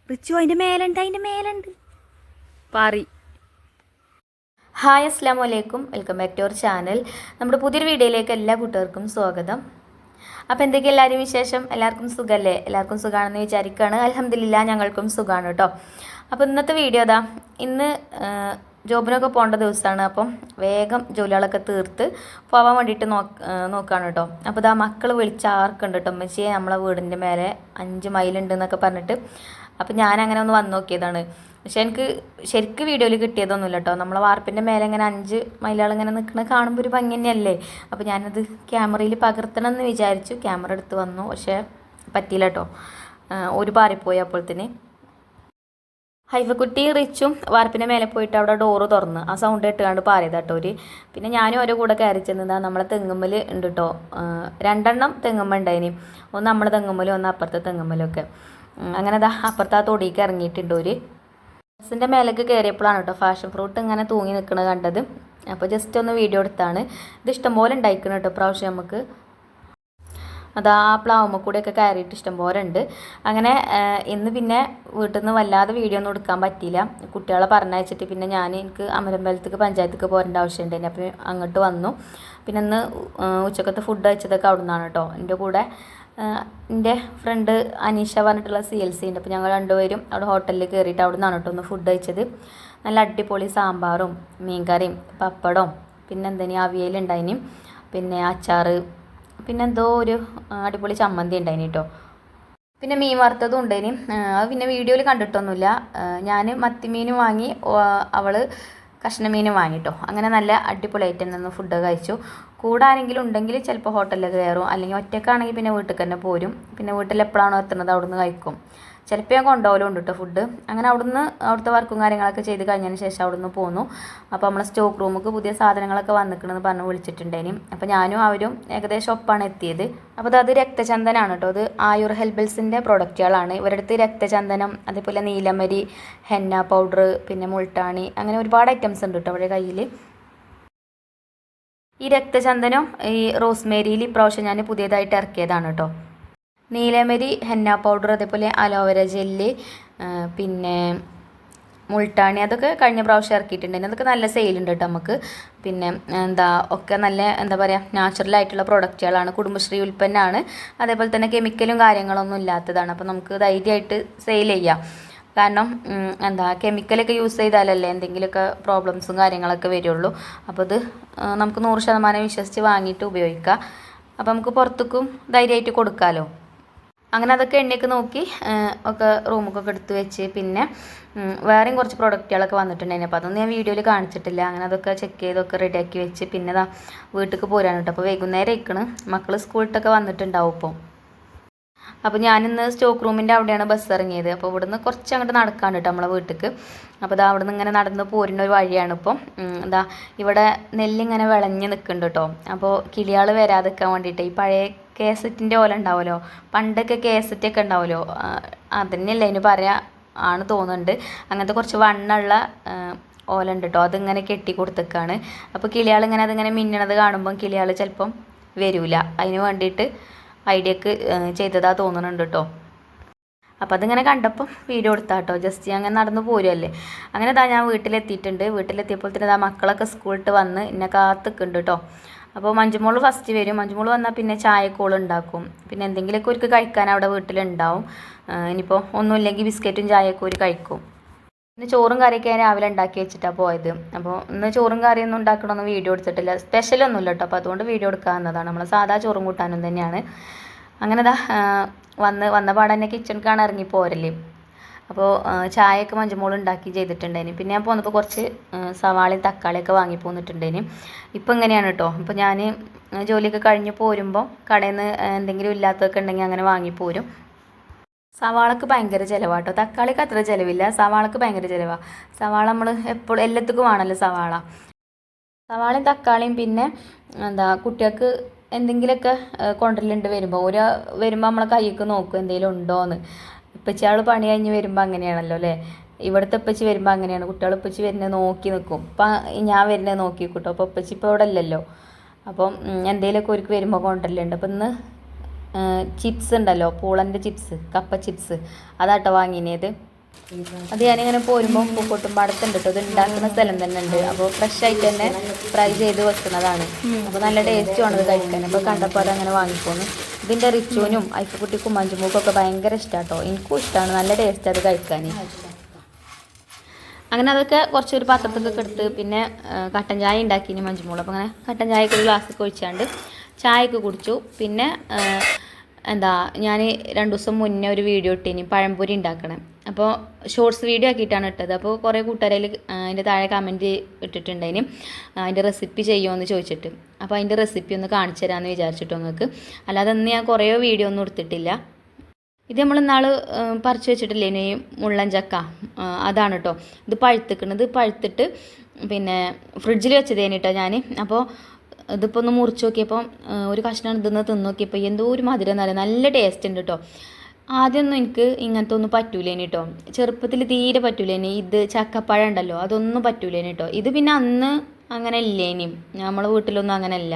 റിച്ചു അതിൻ്റെ മേലുണ്ട് പാറി. ഹായ് അസ്സാം വലൈക്കും, welcome back to our channel. നമ്മുടെ പുതിയൊരു വീഡിയോയിലേക്ക് എല്ലാ കൂട്ടുകാർക്കും സ്വാഗതം. അപ്പോൾ എന്തൊക്കെ എല്ലാവരും വിശേഷം? എല്ലാവർക്കും സുഖമല്ലേ? എല്ലാവർക്കും സുഖമാണെന്ന് വിചാരിക്കുകയാണ്. അൽഹംദുലില്ലാ ഞങ്ങൾക്കും സുഖമാണ് കേട്ടോ. അപ്പോൾ ഇന്നത്തെ വീഡിയോ ഇന്ന് ജോബിനൊക്കെ പോകേണ്ട ദിവസമാണ്. അപ്പം വേഗം ജോലികളൊക്കെ തീർത്ത് പോകാൻ വേണ്ടിയിട്ട് നോക്കുകയാണ് കേട്ടോ. അപ്പോൾ മക്കൾ വിളിച്ചാർക്കുണ്ട് കേട്ടോ, ഉമ്മച്ചിയെ നമ്മളെ വീടിൻ്റെ മേലെ 5 മൈലുണ്ട് എന്നൊക്കെ പറഞ്ഞിട്ട്. അപ്പോൾ ഞാനങ്ങനെ ഒന്ന് വന്ന് നോക്കിയതാണ്. പക്ഷെ എനിക്ക് ശരിക്കും വീഡിയോയിൽ കിട്ടിയതൊന്നുമില്ല കേട്ടോ. നമ്മളെ വാർപ്പിൻ്റെ മേലെ ഇങ്ങനെ 5 മൈലുകൾ ഇങ്ങനെ നിൽക്കുന്നത് കാണുമ്പോൾ ഒരു ഭംഗി തന്നെയല്ലേ. അപ്പോൾ ഞാനത് ക്യാമറയിൽ പകർത്തണം എന്ന് വിചാരിച്ചു. ക്യാമറ എടുത്ത് വന്നു, പക്ഷേ പറ്റിയില്ല കേട്ടോ. ഒരു പാറിപ്പോയി. അപ്പോഴത്തേന് ഹൈഫക്കുട്ടി റിച്ചും വാർപ്പിൻ്റെ മേലെ പോയിട്ട് അവിടെ ഡോറ് തുറന്ന് ആ സൗണ്ട് ഇട്ടുകൊണ്ട് പാറിയത് കേട്ടോ. പിന്നെ ഞാനും ഓരോ കൂടെ കയറി ചെന്നതാണ്. നമ്മളെ തെങ്ങുമ്മൽ ഉണ്ട് കേട്ടോ. 2 തെങ്ങുമ്മ ഉണ്ടായിനി. ഒന്ന് നമ്മളെ തെങ്ങുമ്മലും ഒന്ന് അപ്പുറത്തെ തെങ്ങുമ്മലൊക്കെ. അങ്ങനെ അപ്പുറത്തെ ആ തൊടിക്ക് ഇറങ്ങിയിട്ടുണ്ട് ബസ്സിൻ്റെ മേലേക്ക് കയറിയപ്പോഴാണ് കേട്ടോ ഫാഷൻ ഫ്രൂട്ട് ഇങ്ങനെ തൂങ്ങി നിൽക്കുന്നത് കണ്ടത്. അപ്പോൾ ജസ്റ്റ് ഒന്ന് വീഡിയോ എടുത്താണ്. ഇത് ഇഷ്ടംപോലെ ഉണ്ടായിക്കണം കേട്ടോ പ്രാവശ്യം. നമുക്ക് ആ പ്ലാവുമ്മ കൂടെയൊക്കെ കയറിയിട്ട് ഇഷ്ടംപോലെ ഉണ്ട്. അങ്ങനെ പിന്നെ വീട്ടിൽ നിന്ന് വല്ലാതെ വീഡിയോ ഒന്നും എടുക്കാൻ പറ്റിയില്ല. കുട്ടികളെ പറഞ്ഞയച്ചിട്ട് പിന്നെ എനിക്ക് അമരമ്പലത്തേക്ക് പഞ്ചായത്തേക്ക് പോരേണ്ട ആവശ്യമുണ്ടായിരുന്നു. അപ്പോൾ അങ്ങോട്ട് വന്നു. പിന്നെ ഇന്ന് ഉച്ചക്കത്തെ ഫുഡ് കഴിച്ചതൊക്കെ അവിടെ നിന്നാണ് കേട്ടോ. എൻ്റെ കൂടെ എൻ്റെ ഫ്രണ്ട് അനീഷ പറഞ്ഞിട്ടുള്ള CLC ഉണ്ട്. അപ്പോൾ ഞങ്ങൾ രണ്ടുപേരും അവിടെ ഹോട്ടലിൽ കയറിയിട്ട് അവിടെ നിന്നാണ് കേട്ടോ ഒന്ന് ഫുഡ് കഴിച്ചത്. നല്ല അടിപൊളി സാമ്പാറും മീൻകറിയും പപ്പടവും പിന്നെ അവിയലുണ്ടായിനി, പിന്നെ അച്ചാർ, പിന്നെ ഒരു അടിപൊളി ചമ്മന്തി ഉണ്ടായിനി കേട്ടോ. പിന്നെ മീൻ വറുത്തതും ഉണ്ടായിനി. അത് പിന്നെ വീഡിയോയിൽ കണ്ടിട്ടൊന്നുമില്ല. ഞാൻ മത്തിമീനും വാങ്ങി, അവൾ കഷ്ണമീനും വാങ്ങിട്ടോ. അങ്ങനെ നല്ല അടിപൊളി ഐറ്റം നിന്ന് ഫുഡ് കഴിച്ചു. കൂടെ ആരെങ്കിലും ഉണ്ടെങ്കിൽ ചിലപ്പോൾ ഹോട്ടലിൽ കയറും, അല്ലെങ്കിൽ ഒറ്റക്കാണെങ്കിൽ പിന്നെ വീട്ടിൽ തന്നെ പോരും. പിന്നെ വീട്ടിൽ എപ്പോഴാണോ എത്തുന്നത് അവിടുന്ന് കഴിക്കും. ചിലപ്പോൾ ഞാൻ കൊണ്ടുപോകലുണ്ട് കേട്ടോ ഫുഡ്. അങ്ങനെ അവിടുത്തെ വർക്കും കാര്യങ്ങളൊക്കെ ചെയ്ത് കഴിഞ്ഞതിന് ശേഷം അവിടുന്ന് പോന്നു. അപ്പോൾ നമ്മളെ സ്റ്റോക്ക് റൂമിലേക്ക് പുതിയ സാധനങ്ങളൊക്കെ വന്നിക്കണമെന്ന് പറഞ്ഞ് വിളിച്ചിട്ടുണ്ടേനി. അപ്പോൾ ഞാനും അവരും ഏകദേശം ഒപ്പാണ് എത്തിയത്. അപ്പോൾ അത് രക്തചന്ദനാണ് കേട്ടോ. അത് ആയുർ ഹെർബൽസിൻ്റെ പ്രൊഡക്റ്റുകളാണ്. ഇവരുടെ അടുത്ത് രക്തചന്ദനം, അതേപോലെ നീലമരി, ഹെന്ന പൗഡർ, പിന്നെ മുൾട്ടാണി, അങ്ങനെ ഒരുപാട് ഐറ്റംസ് ഉണ്ട് കേട്ടോ അവരുടെ കയ്യിൽ. ഈ രക്തചന്ദനം ഈ റോസ്മേരിയിൽ ഇപ്രാവശ്യം ഞാൻ പുതിയതായിട്ട് ഇറക്കിയതാണ് കേട്ടോ. നീലമരി, ഹെന്ന പൗഡർ, അതേപോലെ അലോവേര ജെല്ല്, പിന്നെ മുൾട്ടാണി, അതൊക്കെ കഴിഞ്ഞ പ്രാവശ്യം ഇറക്കിയിട്ടുണ്ടായിരുന്നു. അതൊക്കെ നല്ല സെയിലുണ്ട് കേട്ടോ നമുക്ക്. പിന്നെ ഒക്കെ നല്ല നാച്ചുറലായിട്ടുള്ള പ്രൊഡക്റ്റുകളാണ്. കുടുംബശ്രീ ഉൽപ്പന്നമാണ്. അതേപോലെ തന്നെ കെമിക്കലും കാര്യങ്ങളൊന്നും ഇല്ലാത്തതാണ്. അപ്പോൾ നമുക്ക് ധൈര്യമായിട്ട് സെയിൽ ചെയ്യാം. കാരണം കെമിക്കലൊക്കെ യൂസ് ചെയ്താലല്ലേ എന്തെങ്കിലുമൊക്കെ പ്രോബ്ലംസും കാര്യങ്ങളൊക്കെ വരുള്ളൂ. അപ്പോൾ ഇത് നമുക്ക് 100% വിശ്വസിച്ച് വാങ്ങിയിട്ട് ഉപയോഗിക്കാം. അപ്പോൾ നമുക്ക് പുറത്തേക്കും ധൈര്യമായിട്ട് കൊടുക്കാമല്ലോ. അങ്ങനെ അതൊക്കെ എണ്ണയൊക്കെ നോക്കി ഒക്കെ റൂമൊക്കെ എടുത്ത് വെച്ച് പിന്നെ വേറെയും കുറച്ച് പ്രൊഡക്റ്റുകളൊക്കെ വന്നിട്ടുണ്ടായിരുന്നു. അപ്പോൾ അതൊന്നും ഞാൻ വീഡിയോയിൽ കാണിച്ചിട്ടില്ല. അങ്ങനെ അതൊക്കെ ചെക്ക് ചെയ്തൊക്കെ റെഡിയാക്കി വെച്ച് പിന്നെ വീട്ടിലേക്ക് പോരാൻ കേട്ടോ. അപ്പോൾ വൈകുന്നേരം ആയിക്കണ്. മക്കൾ സ്കൂളിട്ടൊക്കെ വന്നിട്ടുണ്ടാവും ഇപ്പോൾ. അപ്പോൾ ഞാനിന്ന് സ്റ്റോക്ക് റൂമിൻ്റെ അവിടെയാണ് ബസ് ഇറങ്ങിയത്. അപ്പോൾ ഇവിടുന്ന് കുറച്ച് അങ്ങോട്ട് നടക്കാണ്ട് കേട്ടോ നമ്മളെ വീട്ടിലേക്ക്. അപ്പോൾ അവിടെ നിന്ന് ഇങ്ങനെ നടന്ന് പോരുന്ന ഒരു വഴിയാണ്. ഇപ്പം ഇവിടെ നെല്ലിങ്ങനെ വിളഞ്ഞ് നിൽക്കുന്നുണ്ട് കേട്ടോ. അപ്പോൾ കിളിയാൾ വരാതിരിക്കാൻ വേണ്ടിയിട്ട് ഈ പഴയ കേസറ്റിൻ്റെ ഓല ഉണ്ടാവുമല്ലോ, പണ്ടൊക്കെ കേസറ്റൊക്കെ ഉണ്ടാവുമല്ലോ, അതന്നെയല്ലേ അതിന് ആണ് തോന്നുന്നുണ്ട്. അങ്ങനത്തെ കുറച്ച് വണ്ണുള്ള ഓല ഉണ്ട് കേട്ടോ. അതിങ്ങനെ കെട്ടി കൊടുത്തേക്കാണ്. അപ്പോൾ കിളിയാൾ ഇങ്ങനെ അതിങ്ങനെ മിന്നണത് കാണുമ്പം കിളിയാൾ ചിലപ്പം വരില്ല. അതിന് വേണ്ടിയിട്ട് ഐഡിയക്ക് ചെയ്തതാ തോന്നുന്നുണ്ട് കേട്ടോ. അപ്പോൾ അതിങ്ങനെ കണ്ടപ്പം വീഡിയോ എടുത്താൽ കേട്ടോ. ജസ്റ്റ് അങ്ങനെ നടന്ന് പോരുമല്ലേ. അങ്ങനെ ഞാൻ വീട്ടിലെത്തിയിട്ടുണ്ട്. വീട്ടിലെത്തിയപ്പോൾ തന്നെ മക്കളൊക്കെ സ്കൂളിട്ട് വന്ന് എന്നെ കാത്തിക്കുന്നുണ്ട് കേട്ടോ. അപ്പോൾ മഞ്ജുമോൾ ഫസ്റ്റ് വരും. മഞ്ജുമോൾ വന്നാൽ പിന്നെ ചായക്കോൾ ഉണ്ടാക്കും. പിന്നെ എന്തെങ്കിലുമൊക്കെ അവർക്ക് കഴിക്കാൻ അവിടെ വീട്ടിലുണ്ടാവും. ഇനിയിപ്പോൾ ഒന്നുമില്ലെങ്കിൽ ബിസ്ക്കറ്റും ചായയൊക്കെ ഒരു കഴിക്കും. പിന്നെ ചോറും കറിയൊക്കെ ഞാൻ രാവിലെ ഉണ്ടാക്കി വെച്ചിട്ടാണ് പോയത്. അപ്പോൾ ഇന്ന് ചോറും കറിയൊന്നും ഉണ്ടാക്കണമെന്ന് വീഡിയോ എടുത്തിട്ടില്ല. സ്പെഷ്യലൊന്നുമില്ല കേട്ടോ. അപ്പോൾ അതുകൊണ്ട് വീഡിയോ എടുക്കാവുന്നതാണ്. നമ്മൾ സാധാ ചോറും കൂട്ടാനും തന്നെയാണ്. അങ്ങനെ വന്ന പാടെ തന്നെ കിച്ചണിക്കാണ് ഇറങ്ങി പോരല്ലേ. അപ്പോൾ ചായയൊക്കെ മഞ്ജുമോൾ ഉണ്ടാക്കി ചെയ്തിട്ടുണ്ടേന്. പിന്നെ ഞാൻ പോന്നപ്പോൾ കുറച്ച് സവാളയും തക്കാളിയൊക്കെ വാങ്ങി പോന്നിട്ടുണ്ടേന്. ഇപ്പം ഇങ്ങനെയാണ് കേട്ടോ. ഇപ്പോൾ ഞാൻ ജോലിയൊക്കെ കഴിഞ്ഞ് പോരുമ്പോൾ കടയിൽ നിന്ന് എന്തെങ്കിലും ഇല്ലാത്തതൊക്കെ ഉണ്ടെങ്കിൽ അങ്ങനെ വാങ്ങിപ്പോരും. സവാളക്ക് ഭയങ്കര ചിലവാട്ടോ. തക്കാളിക്ക് അത്ര ചിലവില്ല, സവാളക്ക് ഭയങ്കര ചിലവാണ്. സവാള നമ്മൾ എപ്പോഴും എല്ലാത്തിനും വേണമല്ലോ സവാളയും തക്കാളിയും. പിന്നെ കുട്ടികൾക്ക് എന്തെങ്കിലുമൊക്കെ കൊണ്ടുവരലുണ്ട് വരുമ്പോൾ നമ്മളെ കൈയ്ക്ക് നോക്കും എന്തെങ്കിലും ഉണ്ടോയെന്ന്. ഇപ്പച്ചിയാൾ പണി കഴിഞ്ഞ് വരുമ്പോൾ അങ്ങനെയാണല്ലോ അല്ലേ. ഇവിടുത്തെ ഇപ്പച്ചി വരുമ്പോൾ അങ്ങനെയാണ്. കുട്ടികൾ ഇപ്പച്ചി വരുന്നത് നോക്കി നിൽക്കും. ഇപ്പം ഞാൻ വരുന്നത് നോക്കി കൂട്ടോ. അപ്പോൾ ഇപ്പച്ചി ഇപ്പോൾ ഇവിടെ അല്ലല്ലോ. അപ്പം എന്തെങ്കിലുമൊക്കെ ഒരുക്ക് വരുമ്പോൾ കൊണ്ടുവരലുണ്ട്. അപ്പം ഇന്ന് ചിപ്സ് ഉണ്ടല്ലോ, പൂളൻ്റെ ചിപ്സ്, കപ്പ ചിപ്സ്, അതാട്ടോ വാങ്ങിയത്. അത് ഞാനിങ്ങനെ പോരുമ്പോൾ പൂക്കോട്ടുംപാടത്തുണ്ട് കേട്ടോ, ഇത് ഉണ്ടാക്കുന്ന സ്ഥലം തന്നെ ഉണ്ട്. അപ്പോൾ ഫ്രഷ് ആയിട്ട് തന്നെ ഫ്രൈ ചെയ്ത് വെക്കുന്നതാണ്. അപ്പോൾ നല്ല ടേസ്റ്റുമാണ് ഇത് കഴിക്കാൻ. അപ്പോൾ കണ്ടപ്പോൾ അതങ്ങനെ വാങ്ങിപ്പോന്നു. ഇതിൻ്റെ റിച്ചുവിനും ഐഫക്കുട്ടിക്കും മഞ്ജുമൂക്കൊക്കെ ഭയങ്കര ഇഷ്ടമാണ് കേട്ടോ, എനിക്കും ഇഷ്ടമാണ്, നല്ല ടേസ്റ്റ് അത് കഴിക്കാൻ. അങ്ങനെ അതൊക്കെ കുറച്ചൊരു പാത്രത്തൊക്കെ എടുത്ത് പിന്നെ കട്ടൻ ചായ ഉണ്ടാക്കിനി മഞ്ജുമോൾ. അപ്പോൾ അങ്ങനെ കട്ടൻ ചായക്ക് ഒരു ഗ്ലാസ്സൊക്കെ ഒഴിച്ചാണ്ട് ചായയൊക്കെ കുടിച്ചു. പിന്നെ എന്താ ഞാൻ 2 ദിവസം മുന്നേ ഒരു വീഡിയോ ഇട്ടിനി പഴംപൊരി ഉണ്ടാക്കണം. അപ്പോൾ ഷോർട്സ് വീഡിയോ ആക്കിയിട്ടാണ് ഇട്ടത്. അപ്പോൾ കുറേ കൂട്ടുകാരിൽ അതിൻ്റെ താഴെ കമൻറ്റ് ഇട്ടിട്ടുണ്ടായിന് അതിൻ്റെ റെസിപ്പി ചെയ്യുമോ എന്ന് ചോദിച്ചിട്ട്. അപ്പോൾ അതിൻ്റെ റെസിപ്പി ഒന്ന് കാണിച്ചു തരാമെന്ന് വിചാരിച്ചിട്ടോ നിങ്ങൾക്ക്. അല്ലാതെ അന്ന് ഞാൻ കുറേ വീഡിയോ ഒന്നും എടുത്തിട്ടില്ല. ഇത് നമ്മൾ ഇന്നാൾ പറിച്ച് വെച്ചിട്ടില്ലേ ഇനി മുള്ളൻ ചക്ക, അതാണ് കേട്ടോ. ഇത് പഴുത്തിക്കണത്, പഴുത്തിട്ട് പിന്നെ ഫ്രിഡ്ജിൽ വെച്ചതേന് കേട്ടോ ഞാൻ. അപ്പോൾ ഇതിപ്പോൾ ഒന്ന് മുറിച്ച് നോക്കിയപ്പോൾ ഒരു കഷ്ണം ഇതൊന്ന് തിന്ന് നോക്കിയപ്പോൾ എന്തോ ഒരു മധുരം എന്നല്ല, നല്ല ടേസ്റ്റ് ഉണ്ട് കേട്ടോ. ആദ്യമൊന്നും എനിക്ക് ഇങ്ങനത്തെ ഒന്നും പറ്റൂലേനി കേട്ടോ, ചെറുപ്പത്തിൽ തീരെ പറ്റൂലേനി. ഇത് ചക്കപ്പഴം ഉണ്ടല്ലോ അതൊന്നും പറ്റൂലേനി കേട്ടോ. ഇത് പിന്നെ അന്ന് അങ്ങനെ ഇല്ലേനി, നമ്മളെ വീട്ടിലൊന്നും അങ്ങനെ അല്ല.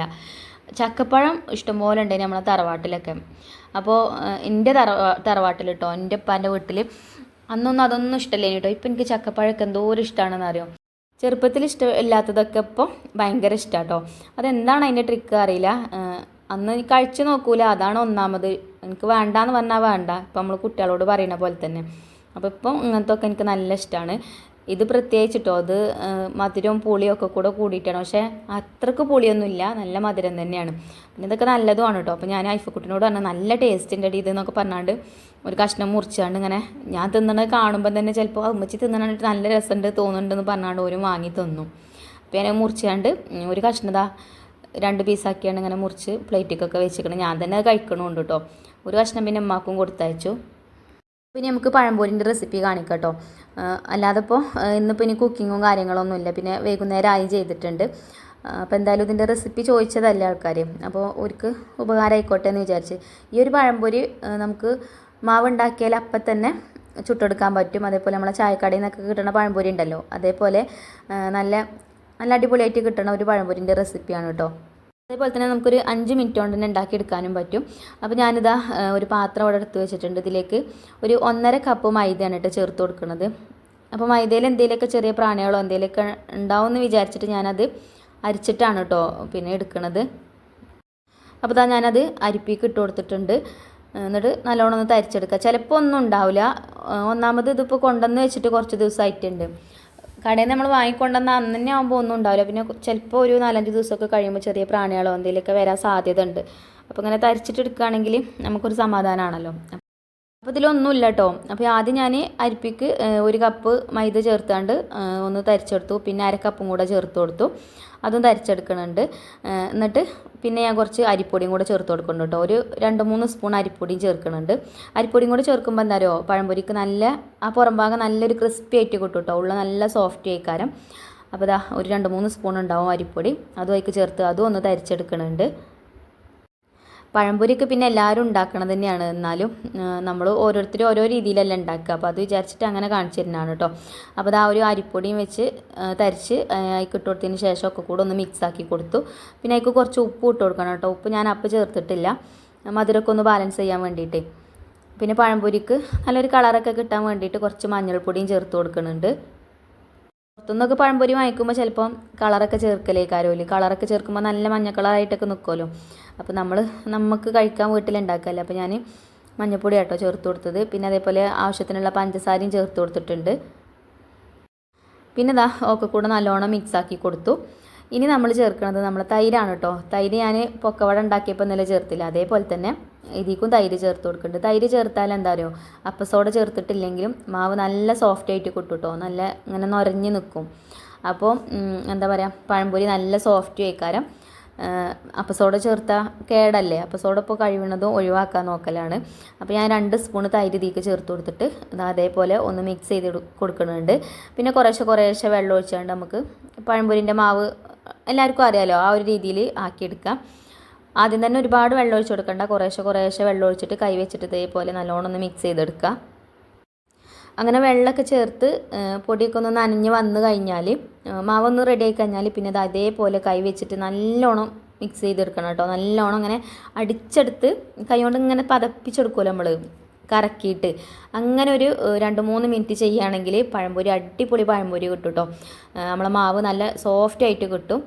ചക്കപ്പഴം ഇഷ്ടംപോലെ ഉണ്ടായിന് നമ്മളെ തറവാട്ടിലൊക്കെ. അപ്പോൾ എൻ്റെ തറവാട്ടിൽ കേട്ടോ, എൻ്റെ ഉപ്പാൻ്റെ വീട്ടിൽ അന്നൊന്നും അതൊന്നും ഇഷ്ടമല്ലേനി കേട്ടോ. ഇപ്പം എനിക്ക് ചക്കപ്പഴമൊക്കെ എന്തോരം ഇഷ്ടമാണെന്ന് അറിയോ. ചെറുപ്പത്തിൽ ഇഷ്ടമില്ലാത്തതൊക്കെ ഇപ്പോൾ ഭയങ്കര ഇഷ്ടമാണ് കേട്ടോ. അതെന്താണ് അതിൻ്റെ ട്രിക്ക് അറിയില്ല. അന്ന് കഴിച്ച് നോക്കൂല, അതാണ് ഒന്നാമത്. എനിക്ക് വേണ്ടാന്ന് പറഞ്ഞാൽ വേണ്ട, ഇപ്പം നമ്മൾ കുട്ടികളോട് പറയുന്ന പോലെ തന്നെ. അപ്പോൾ ഇപ്പം ഇങ്ങനത്തെ ഒക്കെ എനിക്ക് നല്ല ഇഷ്ടമാണ്. ഇത് പ്രത്യേകിച്ചിട്ടോ, അത് മധുരവും പുളിയും ഒക്കെ കൂടെ കൂടിയിട്ടാണ്. പക്ഷേ അത്രക്ക് പുളിയൊന്നുമില്ല, നല്ല മധുരം തന്നെയാണ്. പിന്നെ ഇതൊക്കെ നല്ലതുമാണ് കേട്ടോ. അപ്പോൾ ഞാൻ ഐഫക്കുട്ടിനോട് പറഞ്ഞാൽ നല്ല ടേസ്റ്റിൻ്റെ അടി ഇതെന്നൊക്കെ പറഞ്ഞാണ്ട് ഒരു കഷ്ണം മുറിച്ചാണ്ട് ഇങ്ങനെ ഞാൻ തിന്നണത് കാണുമ്പോൾ തന്നെ ചിലപ്പോൾ ഉമ്മച്ചി തിന്നണിട്ട് നല്ല രസമുണ്ട് തോന്നുന്നുണ്ടെന്ന് പറഞ്ഞാണ്ട് ഒരു വാങ്ങി തന്നു. അപ്പോൾ ഞാൻ മുറിച്ചാണ്ട് ഒരു കഷ്ണതാ 2 പീസാക്കിയാണ് ഇങ്ങനെ മുറിച്ച് പ്ലേറ്റിക്കൊക്കെ വെച്ചിരിക്കണം. ഞാൻ തന്നെ അത് കഴിക്കണമുണ്ട് കേട്ടോ. ഒരു കഷ്ണം പിന്നെ ഉമ്മാക്കും കൊടുത്തയച്ചു. പിന്നെ നമുക്ക് പഴംപൊരിൻ്റെ റെസിപ്പി കാണിക്കാം കേട്ടോ. അല്ലാതെ ഇപ്പോൾ ഇന്നിപ്പോൾ ഇനി കുക്കിങ്ങും കാര്യങ്ങളൊന്നുമില്ല, പിന്നെ വൈകുന്നേരം ആയി ചെയ്തിട്ടുണ്ട്. അപ്പോൾ എന്തായാലും ഇതിൻ്റെ റെസിപ്പി ചോദിച്ചതല്ലേ ആൾക്കാർ, അപ്പോൾ അവർക്ക് ഉപകാരമായിക്കോട്ടെ എന്ന് വിചാരിച്ച്. ഈ ഒരു പഴംപൊരി നമുക്ക് മാവ് ഉണ്ടാക്കിയാൽ അപ്പം തന്നെ ചുട്ടെടുക്കാൻ പറ്റും. അതേപോലെ നമ്മളെ ചായക്കടയിൽ നിന്നൊക്കെ കിട്ടുന്ന പഴംപൊരി ഉണ്ടല്ലോ, അതേപോലെ നല്ല നല്ല അടിപൊളിയായിട്ട് കിട്ടുന്ന ഒരു പഴംപൊരിൻ്റെ റെസിപ്പിയാണ് കേട്ടോ. അതേപോലെ തന്നെ നമുക്കൊരു 5 മിനിറ്റ് കൊണ്ട് തന്നെ ഉണ്ടാക്കിയെടുക്കാനും പറ്റും. അപ്പോൾ ഞാനിതാ ഒരു പാത്രം അവിടെ എടുത്ത് വെച്ചിട്ടുണ്ട്. ഇതിലേക്ക് ഒരു 1.5 കപ്പ് മൈദയാണ് കേട്ടോ ചേർത്ത് കൊടുക്കുന്നത്. അപ്പോൾ മൈദയിൽ എന്തെങ്കിലുമൊക്കെ ചെറിയ പ്രാണികളോ എന്തെങ്കിലുമൊക്കെ ഉണ്ടാവുമെന്ന് വിചാരിച്ചിട്ട് ഞാനത് അരിച്ചിട്ടാണ് കേട്ടോ പിന്നെ എടുക്കുന്നത്. അപ്പോൾ ഇതാ ഞാനത് അരിപ്പിക്ക് ഇട്ട് കൊടുത്തിട്ടുണ്ട്. എന്നിട്ട് നല്ലോണം ഒന്ന് തരിച്ചെടുക്കുക. ചിലപ്പോൾ ഒന്നും ഉണ്ടാവില്ല. ഒന്നാമത് ഇതിപ്പോൾ കൊണ്ടുവന്ന് വെച്ചിട്ട് കുറച്ച് ദിവസമായിട്ടുണ്ട്. കടയിൽ നിന്ന് നമ്മൾ വാങ്ങിക്കൊണ്ടുവന്ന അന്ന് തന്നെ ആകുമ്പോൾ ഒന്നും ഉണ്ടാവില്ല. പിന്നെ ചിലപ്പോൾ ഒരു 4-5 ദിവസമൊക്കെ കഴിയുമ്പോൾ ചെറിയ പ്രാണികളോ എന്തെങ്കിലുമൊക്കെ വരാൻ സാധ്യത ഉണ്ട്. അപ്പോൾ ഇങ്ങനെ തരിച്ചിട്ട് എടുക്കുകയാണെങ്കിൽ നമുക്കൊരു സമാധാനമാണല്ലോ. അപ്പോൾ ഇതിലൊന്നുമില്ല കേട്ടോ. അപ്പോൾ ആദ്യം ഞാൻ അരിപ്പിക്ക് 1 കപ്പ് മൈദ ചേർത്താണ്ട് ഒന്ന് തരിച്ചെടുത്തു. പിന്നെ 1/2 കപ്പും കൂടെ ചേർത്ത് കൊടുത്തു, അതും തരിച്ചെടുക്കുന്നുണ്ട്. എന്നിട്ട് പിന്നെ ഞാൻ കുറച്ച് അരിപ്പൊടിയും കൂടെ ചേർത്ത് കൊടുക്കുന്നുണ്ട് കേട്ടോ. ഒരു 2-3 സ്പൂൺ അരിപ്പൊടിയും ചേർക്കുന്നുണ്ട്. അരിപ്പൊടിയും കൂടെ ചേർക്കുമ്പോൾ എന്താ പറയുക, പഴംപൊരിക്ക് നല്ല ആ പുറം ഭാഗം നല്ലൊരു ക്രിസ്പി ആയിട്ട് കിട്ടും കേട്ടോ, ഉള്ള നല്ല സോഫ്റ്റ് ആയിക്കാരം. അപ്പോൾ ഇതാ ഒരു 2-3 സ്പൂൺ ഉണ്ടാവും അരിപ്പൊടി, അതും അതിലേക്ക് ചേർത്ത് അതും ഒന്ന് തരിച്ചെടുക്കുന്നുണ്ട്. പഴംപൊരിയൊക്കെ പിന്നെ എല്ലാവരും ഉണ്ടാക്കണം തന്നെയാണ്, എന്നാലും നമ്മൾ ഓരോരുത്തരും ഓരോ രീതിയിലല്ല ഉണ്ടാക്കുക. അപ്പോൾ അത് വിചാരിച്ചിട്ട് അങ്ങനെ കാണിച്ചു തരുന്നതാണ് കേട്ടോ. അപ്പോൾ അത് ആ ഒരു അരിപ്പൊടിയും വെച്ച് തരിച്ച് അതിലേക്ക് ഇട്ട് കൊടുത്തതിന് ശേഷം ഒക്കെ കൂടെ ഒന്ന് മിക്സ് ആക്കി കൊടുത്തു. പിന്നെ അതിലേക്ക് കുറച്ച് ഉപ്പ് ഇട്ട് കൊടുക്കണം കേട്ടോ. ഉപ്പ് ഞാൻ അപ്പം ചേർത്തിട്ടില്ല, മധുരമൊക്കെ ഒന്ന് ബാലൻസ് ചെയ്യാൻ വേണ്ടിയിട്ട്. പിന്നെ പഴംപൊരിക്ക് നല്ലൊരു കളറൊക്കെ കിട്ടാൻ വേണ്ടിയിട്ട് കുറച്ച് മഞ്ഞൾപ്പൊടിയും ചേർത്ത് കൊടുക്കുന്നുണ്ട്. പുറത്തുനിന്നൊക്കെ പഴംപൊരി വാങ്ങിക്കുമ്പോൾ ചിലപ്പം കളറൊക്കെ ചേർക്കലേക്കാരുമല്ലോ. കളറൊക്കെ ചേർക്കുമ്പോൾ നല്ല മഞ്ഞ കളറായിട്ടൊക്കെ നിൽക്കുമല്ലോ. അപ്പോൾ നമുക്ക് കഴിക്കാൻ വീട്ടിലുണ്ടാക്കാമല്ലോ. അപ്പോൾ ഞാൻ മഞ്ഞൾപ്പൊടി കേട്ടോ ചേർത്ത് കൊടുത്തത്. പിന്നെ അതേപോലെ ആവശ്യത്തിനുള്ള പഞ്ചസാരയും ചേർത്ത് കൊടുത്തിട്ടുണ്ട്. പിന്നെ ഇതാ ഒക്കെ കൂടെ നല്ലോണം മിക്സാക്കി കൊടുത്തു. ഇനി നമ്മൾ ചേർക്കുന്നത് നമ്മളെ തൈരാണ് കേട്ടോ. തൈര് ഞാൻ പൊക്കവട ഉണ്ടാക്കിയപ്പോൾ ഇന്നലെ ചേർത്തില്ല, അതേപോലെ തന്നെ ഇതിലേക്കും തൈര് ചേർത്ത് കൊടുക്കുന്നുണ്ട്. തൈര് ചേർത്താൽ എന്താ പറയുക, അപ്പസോഡ ചേർത്തിട്ടില്ലെങ്കിലും മാവ് നല്ല സോഫ്റ്റ് ആയിട്ട് കിട്ടും കേട്ടോ, നല്ല ഇങ്ങനെ നിറഞ്ഞ് നിൽക്കും. അപ്പോൾ എന്താ പറയുക, പഴംപൊരി നല്ല സോഫ്റ്റ് ആയിക്കാരം. അപ്പസോഡ ചേർത്താൽ കേടല്ലേ, അപ്പസോഡ ഇപ്പോൾ കഴിയുന്നതും ഒഴിവാക്കാൻ നോക്കലാണ്. അപ്പോൾ ഞാൻ 2 സ്പൂൺ തൈര് ഇതിലേക്ക് ചേർത്ത് കൊടുത്തിട്ട് അതേപോലെ ഒന്ന് മിക്സ് ചെയ്ത് കൊടുക്കുന്നുണ്ട്. പിന്നെ കുറേശ്ശെ വെള്ളം ഒഴിച്ചുകൊണ്ട് നമുക്ക് പഴംപൊരിൻ്റെ മാവ് എല്ലാവർക്കും അറിയാമല്ലോ, ആ ഒരു രീതിയിൽ ആക്കിയെടുക്കാം. ആദ്യം തന്നെ ഒരുപാട് വെള്ളം ഒഴിച്ച് കൊടുക്കണ്ട, കുറേശ്ശെ വെള്ളം ഒഴിച്ചിട്ട് കൈ വെച്ചിട്ട് ഇതേപോലെ നല്ലോണം ഒന്ന് മിക്സ് ചെയ്തെടുക്കുക. അങ്ങനെ വെള്ളമൊക്കെ ചേർത്ത് പൊടിയൊക്കെ ഒന്ന് നനഞ്ഞ് വന്നു കഴിഞ്ഞാൽ, മാവൊന്ന് റെഡി ആയി കഴിഞ്ഞാൽ പിന്നെ അത് അതേപോലെ കൈ വെച്ചിട്ട് നല്ലോണം മിക്സ് ചെയ്തെടുക്കണം കേട്ടോ. നല്ലോണം അങ്ങനെ അടിച്ചെടുത്ത് കൈ കൊണ്ട് ഇങ്ങനെ പതപ്പിച്ചെടുക്കുമല്ലോ നമ്മൾ, കറക്കിയിട്ട് അങ്ങനെ ഒരു 2-3 മിനിറ്റ് ചെയ്യുകയാണെങ്കിൽ പഴംപൊരി അടിപൊളി പഴംപൊരി കിട്ടും കേട്ടോ. നമ്മളെ മാവ് നല്ല സോഫ്റ്റ് ആയിട്ട് കിട്ടും.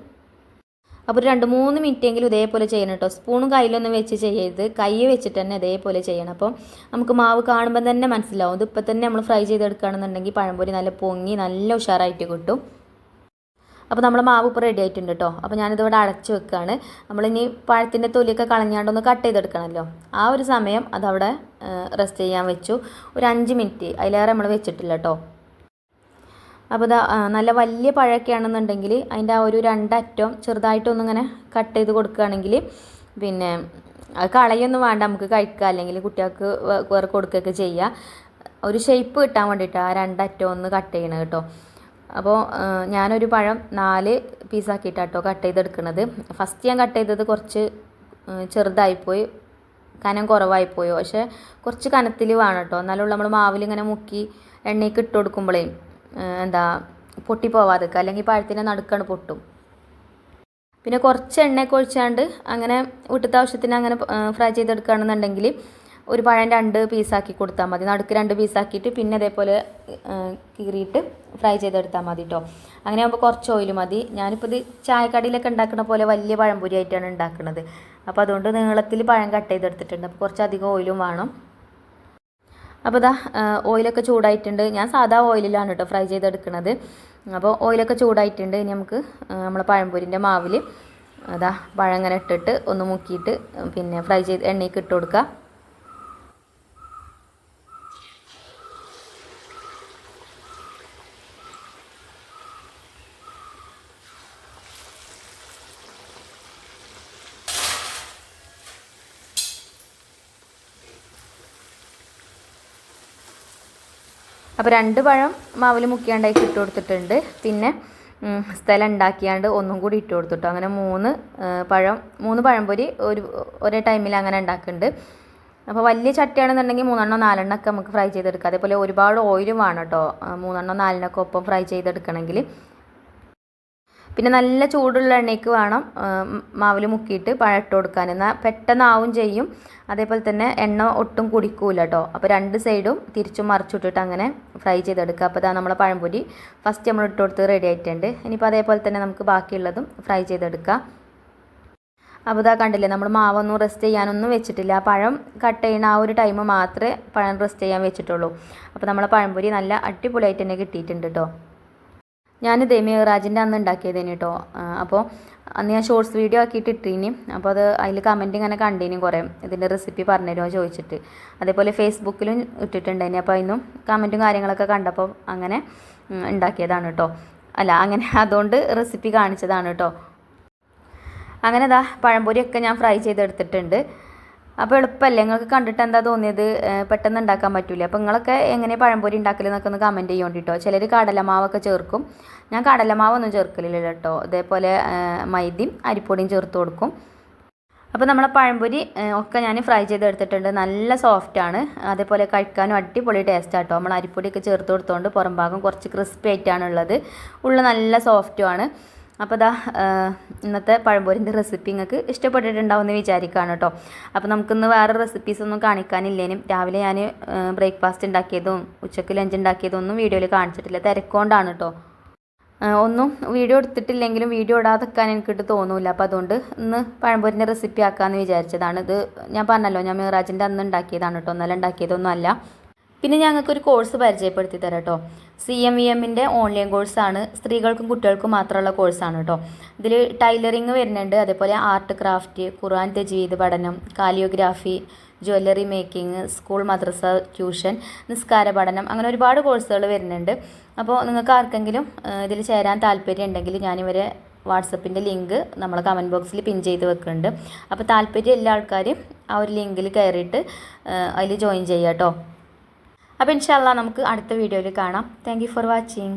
അപ്പോൾ ഒരു 2-3 മിനിറ്റെങ്കിലും ഇതേപോലെ ചെയ്യണം കേട്ടോ. സ്പൂണും കയ്യിലൊന്നും വെച്ച് ചെയ്യരുത്, കൈ വെച്ചിട്ട് തന്നെ ഇതേപോലെ ചെയ്യണം. അപ്പോൾ നമുക്ക് മാവ് കാണുമ്പോൾ തന്നെ മനസ്സിലാവും. ഇതിപ്പോൾ തന്നെ നമ്മൾ ഫ്രൈ ചെയ്തെടുക്കുകയാണെന്നുണ്ടെങ്കിൽ പഴംപൊരി നല്ല പൊങ്ങി നല്ല ഉഷാറായിട്ട് കിട്ടും. അപ്പോൾ നമ്മൾ മാവ് ഇപ്പോൾ റെഡി ആയിട്ടുണ്ട് കേട്ടോ. അപ്പോൾ ഞാനിതിവിടെ അടച്ചു വെക്കുകയാണ്. നമ്മളിനി പഴത്തിൻ്റെ തൊലിയൊക്കെ കളഞ്ഞാണ്ടൊന്ന് കട്ട് ചെയ്തെടുക്കണമല്ലോ. ആ ഒരു സമയം അതവിടെ റെസ്റ്റ് ചെയ്യാൻ വെച്ചു. ഒരു 5 മിനിറ്റ്, അതിലേറെ നമ്മൾ വെച്ചിട്ടില്ല കേട്ടോ. അപ്പോൾ ഇതാ നല്ല വലിയ പഴമൊക്കെ ആണെന്നുണ്ടെങ്കിൽ അതിൻ്റെ ആ ഒരു 2 അറ്റം ചെറുതായിട്ടൊന്നിങ്ങനെ കട്ട് ചെയ്ത് കൊടുക്കുകയാണെങ്കിൽ പിന്നെ അത് കളയൊന്നും വേണ്ട, നമുക്ക് കഴിക്കുക, അല്ലെങ്കിൽ കുട്ടികൾക്ക് വേറെ കൊടുക്കുകയൊക്കെ ചെയ്യുക. ഒരു ഷേപ്പ് കിട്ടാൻ വേണ്ടിയിട്ട് ആ 2 അറ്റം ഒന്ന് കട്ട് ചെയ്യണം കേട്ടോ. അപ്പോൾ ഞാനൊരു പഴം 4 പീസാക്കിയിട്ടാണ് കേട്ടോ കട്ട് ചെയ്തെടുക്കുന്നത്. ഫസ്റ്റ് ഞാൻ കട്ട് ചെയ്തത് കുറച്ച് ചെറുതായിപ്പോയി, കനം കുറവായിപ്പോയി. പക്ഷേ കുറച്ച് കനത്തിൽ വേണം കേട്ടോ, എന്നാലും നമ്മൾ മാവിലിങ്ങനെ മുക്കി എണ്ണയ്ക്ക് ഇട്ട് കൊടുക്കുമ്പോഴേ പൊട്ടിപ്പോവാതൊക്കെ, അല്ലെങ്കിൽ പഴത്തിൻ്റെ നടുക്കാണ് പൊട്ടും. പിന്നെ കുറച്ച് എണ്ണയൊക്കെ ഒഴിച്ചാണ്ട് അങ്ങനെ വീട്ടിലത്തെ ആവശ്യത്തിന് അങ്ങനെ ഫ്രൈ ചെയ്തെടുക്കുകയാണെന്നുണ്ടെങ്കിൽ ഒരു പഴം 2 പീസാക്കി കൊടുത്താൽ മതി. നടുക്ക് 2 പീസാക്കിയിട്ട് പിന്നെ അതേപോലെ കീറിയിട്ട് ഫ്രൈ ചെയ്തെടുത്താൽ മതി കേട്ടോ. അങ്ങനെ ആകുമ്പോൾ കുറച്ച് ഓയിൽ മതി. ഞാനിപ്പോൾ ഇത് ചായക്കടയിലൊക്കെ ഉണ്ടാക്കുന്ന പോലെ വലിയ പഴംപൊരി ആയിട്ടാണ് ഉണ്ടാക്കുന്നത്. അപ്പോൾ അതുകൊണ്ട് നീളത്തിൽ പഴം കട്ട് ചെയ്തെടുത്തിട്ടുണ്ട്. അപ്പോൾ കുറച്ചധികം ഓയിലും വേണം. അപ്പോൾ ഇതാ ഓയിലൊക്കെ ചൂടായിട്ടുണ്ട്. ഞാൻ സാധാ ഓയിലിലാണ് കേട്ടോ ഫ്രൈ ചെയ്തെടുക്കുന്നത്. അപ്പോൾ ഓയിലൊക്കെ ചൂടായിട്ടുണ്ട്. ഇനി നമുക്ക് നമ്മളെ പഴംപൊരിൻ്റെ മാവിൽ അതാ പഴം ഇങ്ങനെ ഇട്ടിട്ട് ഒന്ന് മുക്കിയിട്ട് പിന്നെ ഫ്രൈ ചെയ്ത് എണ്ണയ്ക്ക് ഇട്ട് കൊടുക്കുക. അപ്പോൾ 2 പഴം മാവിൽ മുക്കിയാണ്ടായി ഇട്ട് കൊടുത്തിട്ടുണ്ട്. പിന്നെ സ്ഥലം ഉണ്ടാക്കിയാണ്ട് ഒന്നും കൂടി ഇട്ട് കൊടുത്തിട്ടോ. അങ്ങനെ 3 പഴംപൊരി ഒരേ ടൈമിൽ അങ്ങനെ ഉണ്ടാക്കുന്നുണ്ട്. അപ്പോൾ വലിയ ചട്ടിയാണെന്നുണ്ടെങ്കിൽ 3 4 ഒക്കെ നമുക്ക് ഫ്രൈ ചെയ്തെടുക്കാം. അതേപോലെ ഒരുപാട് ഓയിലും വേണം കേട്ടോ, 3 4 ഒപ്പം ഫ്രൈ ചെയ്തെടുക്കണമെങ്കിൽ. പിന്നെ നല്ല ചൂടുള്ള എണ്ണയ്ക്ക് വേണം മാവിൽ മുക്കിയിട്ട് പഴം ഇട്ട് കൊടുക്കാൻ, എന്നാൽ പെട്ടെന്നാവും ചെയ്യും. അതേപോലെ തന്നെ എണ്ണ ഒട്ടും കുടിക്കൂല കേട്ടോ. അപ്പോൾ 2 സൈഡും തിരിച്ചും മറിച്ചിട്ടിട്ട് അങ്ങനെ ഫ്രൈ ചെയ്തെടുക്കുക. അപ്പോൾ ഇതാ നമ്മളെ പഴംപൊരി ഫസ്റ്റ് നമ്മൾ ഇട്ട് കൊടുത്ത് റെഡി ആയിട്ടുണ്ട്. ഇനിയിപ്പോൾ അതേപോലെ തന്നെ നമുക്ക് ബാക്കിയുള്ളതും ഫ്രൈ ചെയ്തെടുക്കാം. അപ്പോൾ ഇതാ കണ്ടില്ലേ, നമ്മൾ മാവൊന്നും റെസ്റ്റ് ചെയ്യാനൊന്നും വെച്ചിട്ടില്ല. ആ പഴം കട്ട് ചെയ്യുന്ന ആ ഒരു ടൈം മാത്രമേ പഴം റെസ്റ്റ് ചെയ്യാൻ വെച്ചിട്ടുള്ളൂ. അപ്പോൾ നമ്മളെ പഴംപൊരി നല്ല അടിപൊളിയായിട്ട് തന്നെ കിട്ടിയിട്ടുണ്ട് കേട്ടോ. ഞാനിത് മിറാജിൻ്റെ അന്ന് ഉണ്ടാക്കിയതേന് കേട്ടോ. അപ്പോൾ അന്ന് ഞാൻ ഷോർട്സ് വീഡിയോ ആക്കിയിട്ട് ഇട്ടിനി. അപ്പോൾ അത് അതിൽ കമൻറ്റ് ഇങ്ങനെ കണ്ടീനി കുറേ, ഇതിൻ്റെ റെസിപ്പി പറഞ്ഞുതരുമോ ചോദിച്ചിട്ട്. അതേപോലെ ഫേസ്ബുക്കിലും ഇട്ടിട്ടുണ്ടായിനി. അപ്പോൾ അതിനും കമൻറ്റും കാര്യങ്ങളൊക്കെ കണ്ടപ്പോൾ അങ്ങനെ ഉണ്ടാക്കിയതാണ് കേട്ടോ. അങ്ങനെ അതുകൊണ്ട് റെസിപ്പി കാണിച്ചതാണ് കേട്ടോ. അങ്ങനെ ഇതാ പഴംപൊരിയൊക്കെ ഞാൻ ഫ്രൈ ചെയ്തെടുത്തിട്ടുണ്ട്. അപ്പോൾ എളുപ്പമല്ലേ, നിങ്ങൾക്ക് കണ്ടിട്ട് എന്താ തോന്നിയത്? പെട്ടെന്ന് ഉണ്ടാക്കാൻ പറ്റില്ല. അപ്പോൾ നിങ്ങളൊക്കെ എങ്ങനെ പഴംപൊരി ഉണ്ടാക്കലെന്നൊക്കെ ഒന്ന് കമൻറ്റ് ചെയ്യോണ്ട് കേട്ടോ. ചിലർ കടലമാവൊക്കെ ചേർക്കും, ഞാൻ കടലമാവൊന്നും ചേർക്കലില്ല കേട്ടോ. ഇതേപോലെ മൈദയും അരിപ്പൊടിയും ചേർത്ത് കൊടുക്കും. അപ്പോൾ നമ്മളെ പഴംപൊരി ഒക്കെ ഞാൻ ഫ്രൈ ചെയ്തെടുത്തിട്ടുണ്ട്. നല്ല സോഫ്റ്റാണ്, അതേപോലെ കഴിക്കാനും അടിപൊളി ടേസ്റ്റാണ് കേട്ടോ. നമ്മൾ അരിപ്പൊടിയൊക്കെ ചേർത്ത് കൊടുത്തുകൊണ്ട് പുറം ഭാഗം കുറച്ച് ക്രിസ്പി ആയിട്ടാണുള്ളത്, ഉള്ള നല്ല സോഫ്റ്റുമാണ്. അപ്പോൾ ഇതാ ഇന്നത്തെ പഴംപൊരിൻ്റെ റെസിപ്പി നിങ്ങൾക്ക് ഇഷ്ടപ്പെട്ടിട്ടുണ്ടാവുമെന്ന് വിചാരിക്കുകയാണ് കേട്ടോ. അപ്പോൾ നമുക്കിന്ന് വേറെ റെസിപ്പീസൊന്നും കാണിക്കാനില്ലേനും രാവിലെ ഞാൻ ബ്രേക്ക്ഫാസ്റ്റ് ഉണ്ടാക്കിയതും ഉച്ചയ്ക്ക് ലഞ്ച് ഉണ്ടാക്കിയതും ഒന്നും വീഡിയോയിൽ കാണിച്ചിട്ടില്ല, തിരക്കൊണ്ടാണ് കേട്ടോ. ഒന്നും വീഡിയോ എടുത്തിട്ടില്ലെങ്കിലും വീഡിയോ ഇടാതെക്കാൻ എനിക്കിട്ട് തോന്നില്ല. അപ്പോൾ അതുകൊണ്ട് ഇന്ന് പഴംപൊരിൻ്റെ റെസിപ്പി ആക്കാമെന്ന് വിചാരിച്ചതാണ്. ഇത് ഞാൻ പറഞ്ഞല്ലോ, ഞാൻ മിറാജിൻ്റെ അന്ന് ഉണ്ടാക്കിയതാണ് കേട്ടോ, ഇന്നലെ ഉണ്ടാക്കിയതൊന്നും അല്ല. പിന്നെ ഞങ്ങൾക്കൊരു കോഴ്സ് പരിചയപ്പെടുത്തി തരാം കേട്ടോ. CMVMൻ്റെ ഓൺലൈൻ കോഴ്സാണ്, സ്ത്രീകൾക്കും കുട്ടികൾക്കും മാത്രമുള്ള കോഴ്സാണ് കേട്ടോ. ഇതിൽ ടൈലറിങ് വരുന്നുണ്ട്, അതേപോലെ ആർട്ട് ക്രാഫ്റ്റ്, ഖുർആൻ തജ്വീദ് പഠനം, കാലിയോഗ്രാഫി, ജ്വല്ലറി മേക്കിംഗ്, സ്കൂൾ മദ്രസ ട്യൂഷൻ, നിസ്കാര പഠനം, അങ്ങനെ ഒരുപാട് കോഴ്സുകൾ വരുന്നുണ്ട്. അപ്പോൾ നിങ്ങൾക്ക് ആർക്കെങ്കിലും ഇതിൽ ചേരാൻ താല്പര്യം ഉണ്ടെങ്കിൽ ഞാനിവരെ വാട്സപ്പിൻ്റെ ലിങ്ക് നമ്മൾ കമൻറ്റ് ബോക്സിൽ പിൻ ചെയ്ത് വെക്കുന്നുണ്ട്. അപ്പോൾ താല്പര്യം എല്ലാ ആൾക്കാരും ആ ഒരു ലിങ്കിൽ കയറിയിട്ട് അതിൽ ജോയിൻ ചെയ്യാം കേട്ടോ. അപ്പോൾ ഇൻഷാ അല്ലാഹ് നമുക്ക് അടുത്ത വീഡിയോയിൽ കാണാം. Thank you for watching.